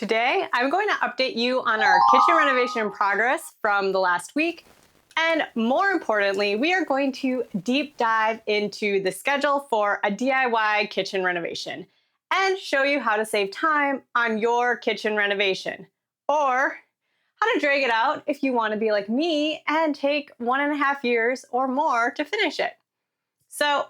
Today, I'm going to update you on our kitchen renovation progress from the last week. And more importantly, we are going to deep dive into the schedule for a DIY kitchen renovation and show you how to save time on your kitchen renovation, or how to drag it out if you want to be like me and take 1.5 years or more to finish it. So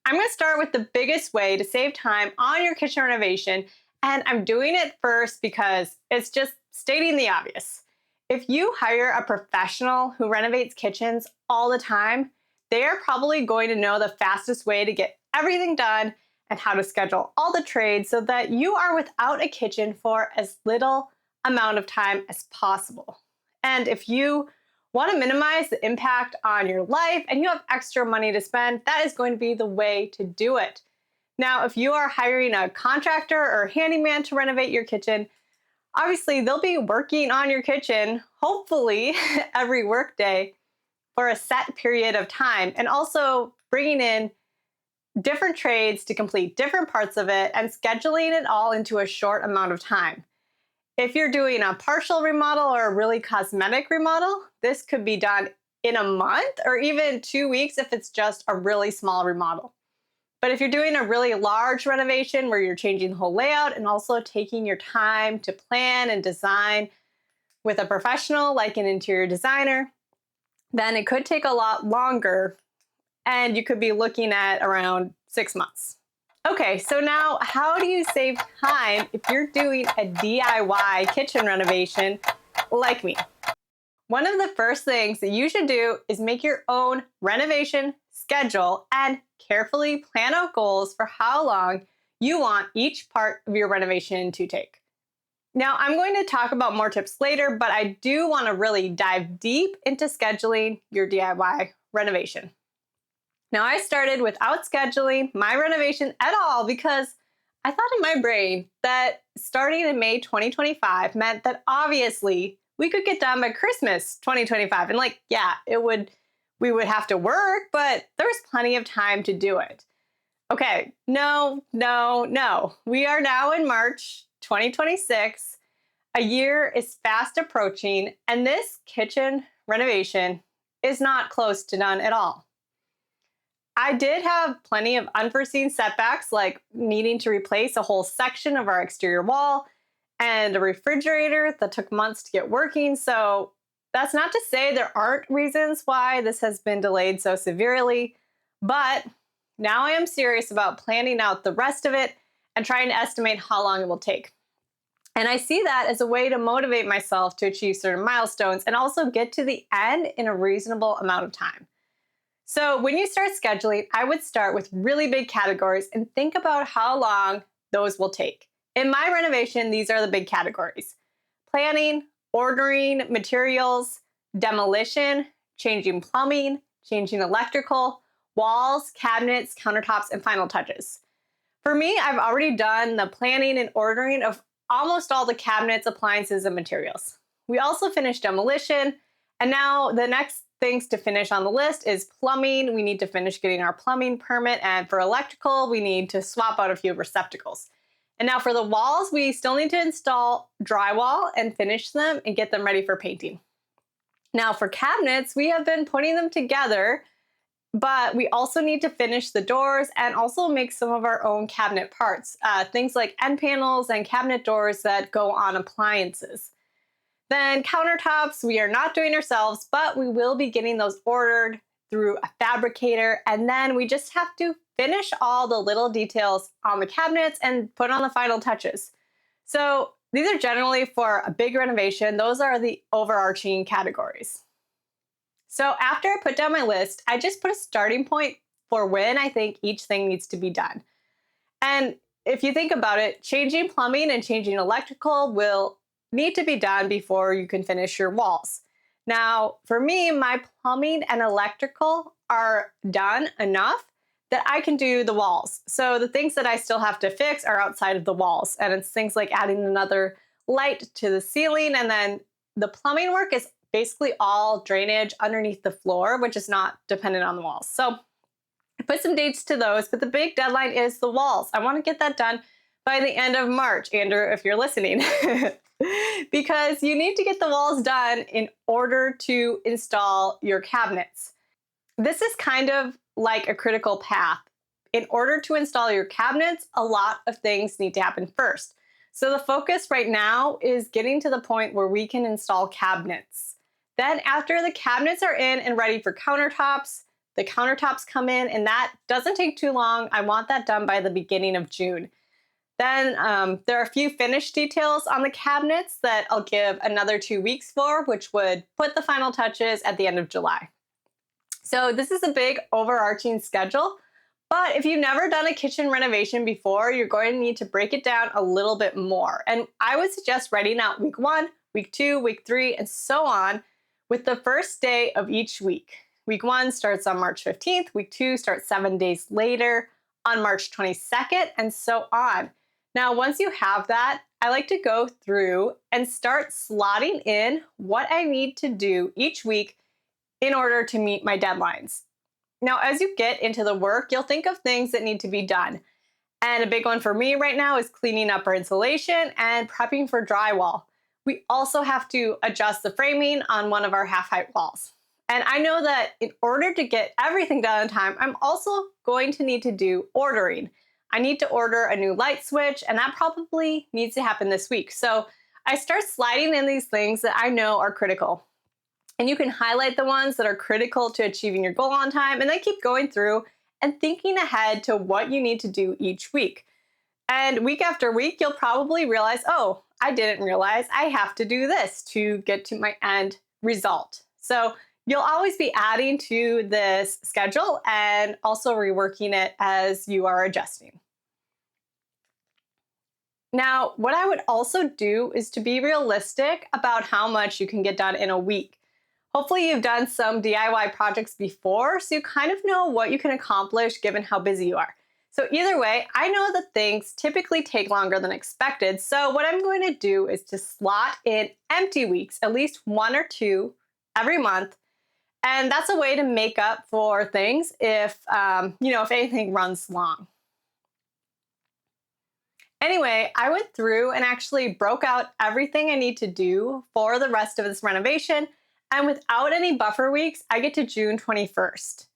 I'm going to start with the biggest way to save time on your kitchen renovation. And I'm doing it first because it's just stating the obvious. If you hire a professional who renovates kitchens all the time, they are probably going to know the fastest way to get everything done and how to schedule all the trades so that you are without a kitchen for as little amount of time as possible. And if you want to minimize the impact on your life and you have extra money to spend, that is going to be the way to do it. Now, if you are hiring a contractor or handyman to renovate your kitchen, obviously they'll be working on your kitchen, hopefully every workday for a set period of time, and also bringing in different trades to complete different parts of it and scheduling it all into a short amount of time. If you're doing a partial remodel or a really cosmetic remodel, this could be done in a month or even 2 weeks if it's just a really small remodel. But if you're doing a really large renovation where you're changing the whole layout and also taking your time to plan and design with a professional like an interior designer, then it could take a lot longer and you could be looking at around 6 months. Okay, so now how do you save time if you're doing a DIY kitchen renovation like me? One of the first things that you should do is make your own renovation schedule and carefully plan out goals for how long you want each part of your renovation to take. Now, I'm going to talk about more tips later, but I do want to really dive deep into scheduling your DIY renovation. Now, I started without scheduling my renovation at all because I thought in my brain that starting in May 2025 meant that obviously we could get done by Christmas 2025. And we would have to work, but there was plenty of time to do it. Okay, no. We are now in March 2026. A year is fast approaching, and this kitchen renovation is not close to done at all. I did have plenty of unforeseen setbacks, like needing to replace a whole section of our exterior wall and a refrigerator that took months to get working. So that's not to say there aren't reasons why this has been delayed so severely, but now I am serious about planning out the rest of it and trying to estimate how long it will take. And I see that as a way to motivate myself to achieve certain milestones and also get to the end in a reasonable amount of time. So when you start scheduling, I would start with really big categories and think about how long those will take. In my renovation, these are the big categories: planning, ordering materials, demolition, changing plumbing, changing electrical, walls, cabinets, countertops, and final touches. For me, I've already done the planning and ordering of almost all the cabinets, appliances, and materials. We also finished demolition, and now the next things to finish on the list is plumbing. We need to finish getting our plumbing permit, and for electrical, we need to swap out a few receptacles. And now for the walls, we still need to install drywall and finish them and get them ready for painting. Now for cabinets, we have been putting them together, but we also need to finish the doors and also make some of our own cabinet parts, things like end panels and cabinet doors that go on appliances. Then countertops, we are not doing ourselves, but we will be getting those ordered through a fabricator. And then we just have to finish all the little details on the cabinets and put on the final touches. So these are generally for a big renovation. Those are the overarching categories. So after I put down my list, I just put a starting point for when I think each thing needs to be done. And if you think about it, changing plumbing and changing electrical will need to be done before you can finish your walls. Now, for me, my plumbing and electrical are done enough that I can do the walls. So the things that I still have to fix are outside of the walls. And it's things like adding another light to the ceiling. And then the plumbing work is basically all drainage underneath the floor, which is not dependent on the walls. So I put some dates to those, but the big deadline is the walls. I want to get that done by the end of March, Andrew, if you're listening, because you need to get the walls done in order to install your cabinets. This is kind of like a critical path. In order to install your cabinets, a lot of things need to happen first. So the focus right now is getting to the point where we can install cabinets. Then after the cabinets are in and ready for countertops, the countertops come in, and that doesn't take too long. I want that done by the beginning of June. Then there are a few finish details on the cabinets that I'll give another 2 weeks for, which would put the final touches at the end of July. So this is a big overarching schedule, but if you've never done a kitchen renovation before, you're going to need to break it down a little bit more. And I would suggest writing out week 1, week 2, week 3, and so on with the first day of each week. Week 1 starts on March 15th, week 2 starts 7 days later on March 22nd, and so on. Now, once you have that, I like to go through and start slotting in what I need to do each week in order to meet my deadlines. Now, as you get into the work, you'll think of things that need to be done. And a big one for me right now is cleaning up our insulation and prepping for drywall. We also have to adjust the framing on one of our half-height walls. And I know that in order to get everything done on time, I'm also going to need to do ordering. I need to order a new light switch, and that probably needs to happen this week. So I start sliding in these things that I know are critical. And you can highlight the ones that are critical to achieving your goal on time, and then keep going through and thinking ahead to what you need to do each week. And week after week, you'll probably realize, oh, I didn't realize I have to do this to get to my end result. So you'll always be adding to this schedule and also reworking it as you are adjusting. Now, what I would also do is to be realistic about how much you can get done in a week. Hopefully you've done some DIY projects before, so you kind of know what you can accomplish given how busy you are. So either way, I know that things typically take longer than expected, so what I'm going to do is to slot in empty weeks, at least 1 or 2 every month. And that's a way to make up for things if anything runs long. Anyway, I went through and actually broke out everything I need to do for the rest of this renovation. And without any buffer weeks, I get to June 21st.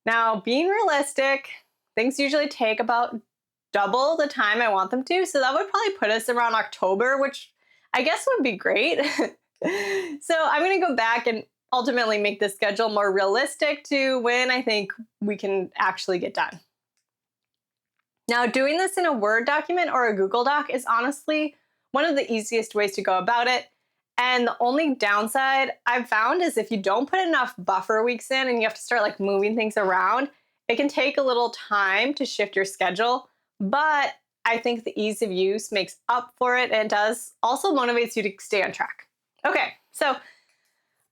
Now, being realistic, things usually take about double the time I want them to. So that would probably put us around October, which I guess would be great. So I'm going to go back and ultimately make the schedule more realistic to when I think we can actually get done. Now, doing this in a Word document or a Google Doc is honestly one of the easiest ways to go about it. And the only downside I've found is if you don't put enough buffer weeks in and you have to start moving things around, it can take a little time to shift your schedule. But I think the ease of use makes up for it, and does also motivates you to stay on track. Okay, so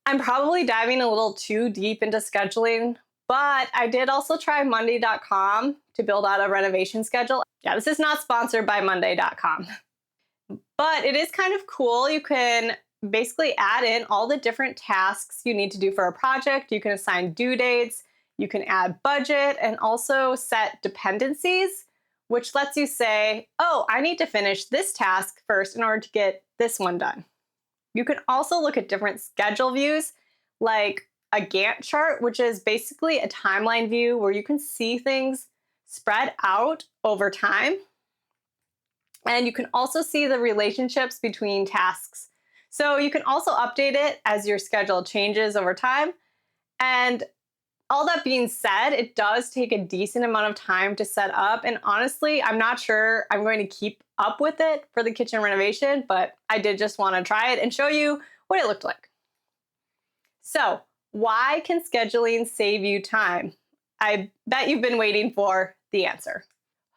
I'm probably diving a little too deep into scheduling, but I did also try Monday.com to build out a renovation schedule. Yeah, this is not sponsored by Monday.com, but it is kind of cool. You can basically add in all the different tasks you need to do for a project. You can assign due dates, you can add budget, and also set dependencies, which lets you say, oh, I need to finish this task first in order to get this one done. You can also look at different schedule views, like a Gantt chart, which is basically a timeline view where you can see things spread out over time. And you can also see the relationships between tasks. So you can also update it as your schedule changes over time. And all that being said, it does take a decent amount of time to set up. And honestly, I'm not sure I'm going to keep up with it for the kitchen renovation, but I did just want to try it and show you what it looked like. So, why can scheduling save you time? I bet you've been waiting for the answer.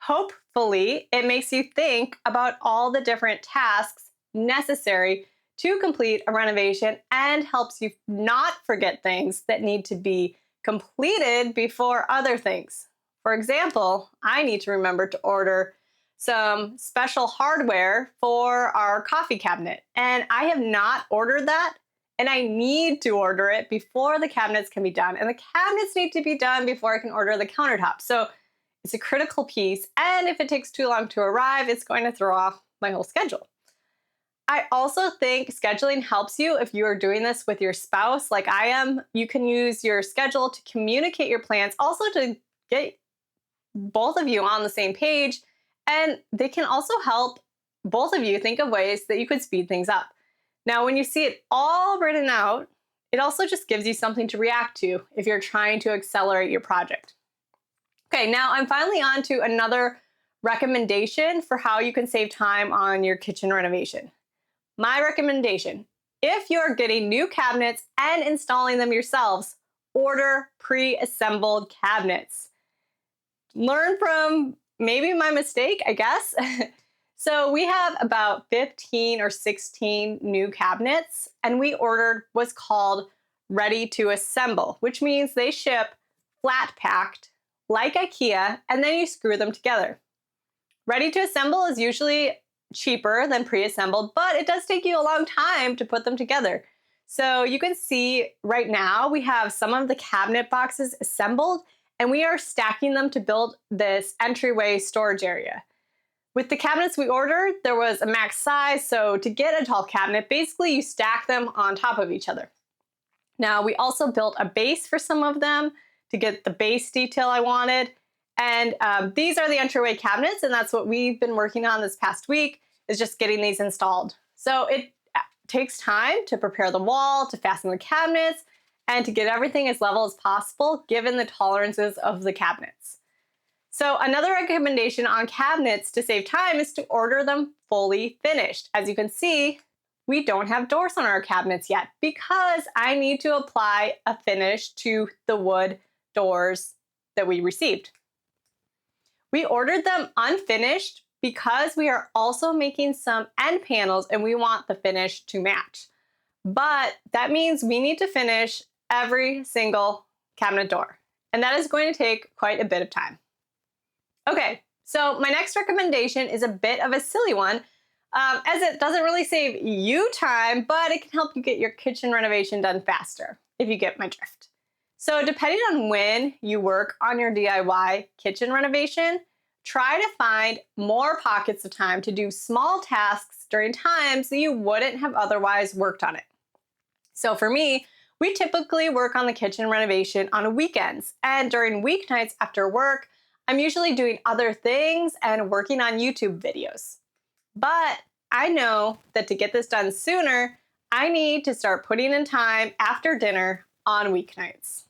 Hopefully, it makes you think about all the different tasks necessary to complete a renovation and helps you not forget things that need to be completed before other things. For example, I need to remember to order some special hardware for our coffee cabinet, and I have not ordered that, and I need to order it before the cabinets can be done, and the cabinets need to be done before I can order the countertop. So It's a critical piece, and if it takes too long to arrive, it's going to throw off my whole schedule. I also think scheduling helps you if you are doing this with your spouse, like I am. You can use your schedule to communicate your plans, also to get both of you on the same page, and they can also help both of you think of ways that you could speed things up. Now, when you see it all written out, it also just gives you something to react to if you're trying to accelerate your project. Okay, now I'm finally on to another recommendation for how you can save time on your kitchen renovation. My recommendation, if you're getting new cabinets and installing them yourselves, order pre-assembled cabinets. Learn from maybe my mistake, I guess. So we have about 15 or 16 new cabinets, and we ordered what's called ready to assemble, which means they ship flat packed like IKEA, and then you screw them together. Ready to assemble is usually cheaper than pre-assembled, but it does take you a long time to put them together. So you can see right now we have some of the cabinet boxes assembled, and we are stacking them to build this entryway storage area. With the cabinets we ordered, there was a max size, so to get a tall cabinet, basically you stack them on top of each other. Now, we also built a base for some of them to get the base detail I wanted. And these are the entryway cabinets, and that's what we've been working on this past week, is just getting these installed. So it takes time to prepare the wall, to fasten the cabinets, and to get everything as level as possible, given the tolerances of the cabinets. So another recommendation on cabinets to save time is to order them fully finished. As you can see, we don't have doors on our cabinets yet because I need to apply a finish to the wood doors that we received. We ordered them unfinished because we are also making some end panels and we want the finish to match. But that means we need to finish every single cabinet door, and that is going to take quite a bit of time. Okay, so my next recommendation is a bit of a silly one, as it doesn't really save you time, but it can help you get your kitchen renovation done faster, if you get my drift. So depending on when you work on your DIY kitchen renovation, try to find more pockets of time to do small tasks during times that you wouldn't have otherwise worked on it. So for me, we typically work on the kitchen renovation on weekends, and during weeknights after work, I'm usually doing other things and working on YouTube videos. But I know that to get this done sooner, I need to start putting in time after dinner on weeknights.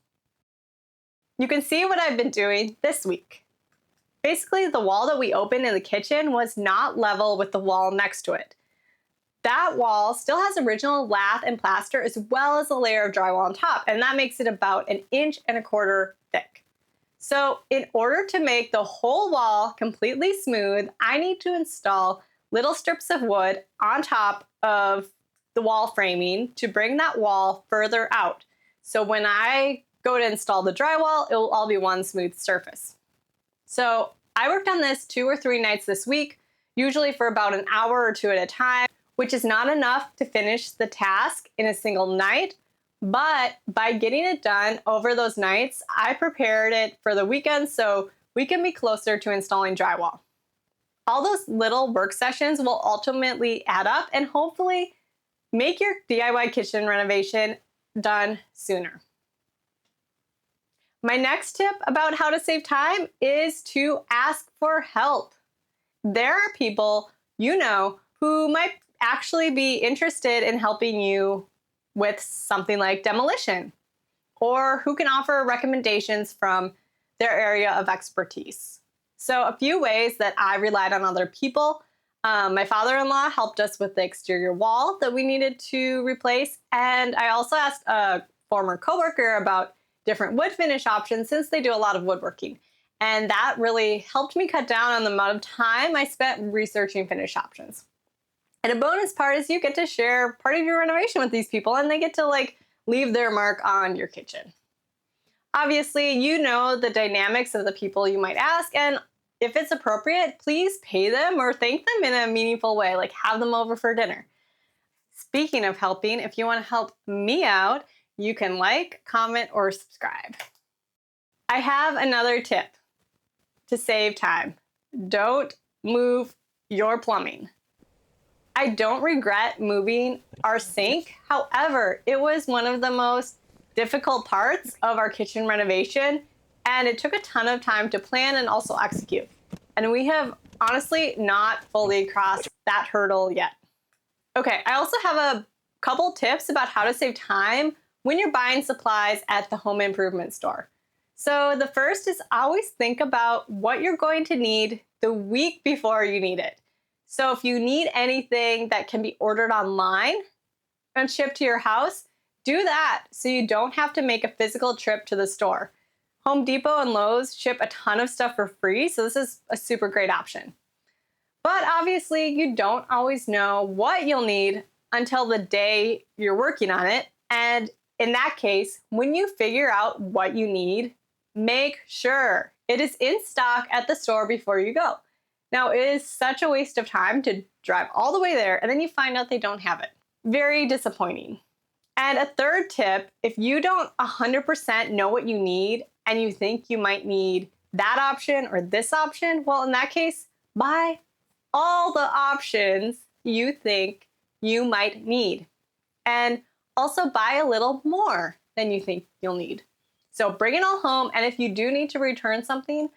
You can see what I've been doing this week. Basically, the wall that we opened in the kitchen was not level with the wall next to it. That wall still has original lath and plaster as well as a layer of drywall on top, and that makes it about 1.25 inches thick. So in order to make the whole wall completely smooth, I need to install little strips of wood on top of the wall framing to bring that wall further out. So when I go to install the drywall, it will all be one smooth surface. So I worked on this 2 or 3 nights this week, usually for about an hour or 2 at a time, which is not enough to finish the task in a single night. But by getting it done over those nights, I prepared it for the weekend so we can be closer to installing drywall. All those little work sessions will ultimately add up and hopefully make your DIY kitchen renovation done sooner. My next tip about how to save time is to ask for help. There are people you know who might actually be interested in helping you with something like demolition, or who can offer recommendations from their area of expertise. So a few ways that I relied on other people. My father-in-law helped us with the exterior wall that we needed to replace, and I also asked a former coworker about different wood finish options since they do a lot of woodworking. And that really helped me cut down on the amount of time I spent researching finish options. And a bonus part is you get to share part of your renovation with these people, and they get to leave their mark on your kitchen. Obviously, you know the dynamics of the people you might ask, and if it's appropriate, please pay them or thank them in a meaningful way, like have them over for dinner. Speaking of helping, if you want to help me out, you can like, comment, or subscribe. I have another tip. to save time. Don't move your plumbing. I don't regret moving our sink. However, it was one of the most difficult parts of our kitchen renovation, and it took a ton of time to plan and also execute. And we have honestly not fully crossed that hurdle yet. Okay, I also have a couple tips about how to save time when you're buying supplies at the home improvement store. So the first is always think about what you're going to need the week before you need it. So if you need anything that can be ordered online and shipped to your house, do that so you don't have to make a physical trip to the store. Home Depot and Lowe's ship a ton of stuff for free, so this is a super great option. But obviously, you don't always know what you'll need until the day you're working on it. And in that case, when you figure out what you need, make sure it is in stock at the store before you go. Now, it is such a waste of time to drive all the way there and then you find out they don't have it. Very disappointing. And a third tip, if you don't 100% know what you need and you think you might need that option or this option, well, in that case, buy all the options you think you might need. And also buy a little more than you think you'll need. So bring it all home, and if you do need to return something,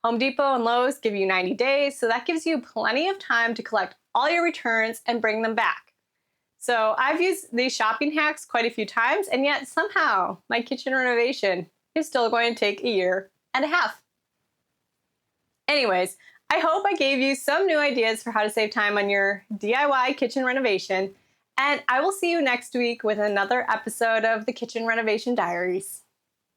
Home Depot and Lowe's give you 90 days, so that gives you plenty of time to collect all your returns and bring them back. So I've used these shopping hacks quite a few times, and yet somehow my kitchen renovation is still going to take 1.5 years. Anyways, I hope I gave you some new ideas for how to save time on your DIY kitchen renovation, and I will see you next week with another episode of the Kitchen Renovation Diaries.